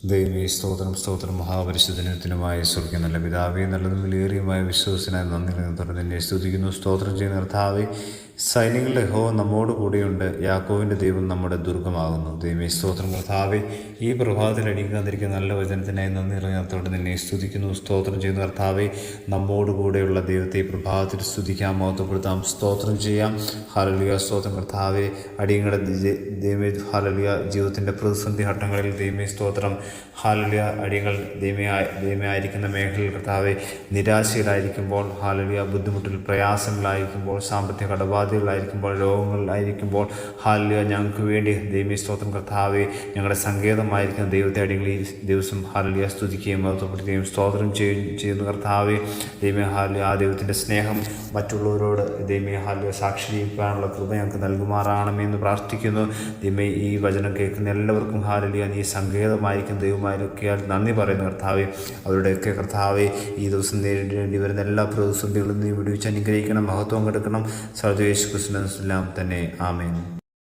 ദൈവമേ സ്തോത്രം സ്തോത്രം മഹാപരിശുദ്ധനത്തിനുമായ സ്വർഗ്ഗ നല്ല പിതാവേ നല്ലതും വിലയേറിയുമായ വിശ്വാസത്തിനായി നന്ദി തുടർന്ന് എന്നെ സ്തുതിക്കുന്നു. സ്തോത്രം ചെയ്യുന്ന കർത്താവേ, സൈന്യങ്ങളുടെ യഹോവ നമ്മോട് കൂടെയുണ്ട്, യാക്കോവിൻ്റെ ദൈവം നമ്മുടെ ദുർഗമാകുന്നു. ദൈവമേ സ്തോത്രം കർത്താവേ, ഈ പ്രഭാതത്തിൽ അടിക്കാതിരിക്കുന്ന നല്ല വചനത്തിനായി നന്ദി തുടർന്ന് എന്നെ സ്തുതിക്കുന്നു. സ്തോത്രം ചെയ്യുന്ന കർത്താവേ, നമ്മോട് കൂടെയുള്ള ദൈവത്തെ ഈ പ്രഭാതത്തിൽ സ്തുതിക്കാം, മഹത്വപ്പെടുത്താം, സ്തോത്രം ചെയ്യാം. ഹല്ലേലൂയ. സ്തോത്രം കർത്താവേ, അടിയങ്ങളുടെ ദൈവമേ ഹല്ലേലൂയ ജീവിതത്തിൻ്റെ പ്രതിസന്ധി ഘട്ടങ്ങളിൽ ദൈവമേ സ്തോത്രം ഹല്ലേലൂയ. അടിയങ്ങൾ ദൈവമേ ആയിരിക്കുന്ന മേഖലയിൽ കർത്താവെ നിരാശയിലായിരിക്കുമ്പോൾ, ഹല്ലേലൂയ ബുദ്ധിമുട്ടിൽ പ്രയാസങ്ങളായിരിക്കുമ്പോൾ, സാമ്പത്തിക കടബാധ്യതകളായിരിക്കുമ്പോൾ, രോഗങ്ങളിലായിരിക്കുമ്പോൾ, ഹല്ലേലൂയ ഞങ്ങൾക്ക് വേണ്ടി ദൈവമേ സ്തോത്രം കർത്താവെ ഞങ്ങളുടെ സങ്കേതമായിരിക്കുന്ന ദൈവത്തെ അടിയങ്ങൾ ഈ ദിവസം ഹല്ലേലൂയ സ്തുതിക്കുകയും മഹത്വപ്പെടുത്തുകയും സ്തോത്രം ചെയ്യുന്ന കർത്താവെ ദൈവമേ ഹല്ലേലൂയ. ആ ദൈവത്തിൻ്റെ സ്നേഹം മറ്റുള്ളവരോട് ദൈവമേ ഹല്ലേലൂയ സാക്ഷീകരിക്കാനുള്ള കൃപ ഞങ്ങൾക്ക് നൽകുമാറാകണമെന്ന് പ്രാർത്ഥിക്കുന്നു. ദൈവമേ ഈ വചനം കേൾക്കുന്ന എല്ലാവർക്കും ഹല്ലേലൂയ നീ സങ്കേതമായിരിക്കും ദൈവമായിരിക്കാൻ നന്ദി പറയുന്ന കർത്താവെ, അവരുടെയൊക്കെ കർത്താവെ ഈ ദിവസം നേരിടേണ്ടി വരുന്ന എല്ലാ പ്രതിസന്ധികളും നീ വിടുവിച്ച് അനുഗ്രഹിക്കണം, മഹത്വം കൊടുക്കണം. സർവ്വേശ്വരൻ തന്നെ. ആമേൻ.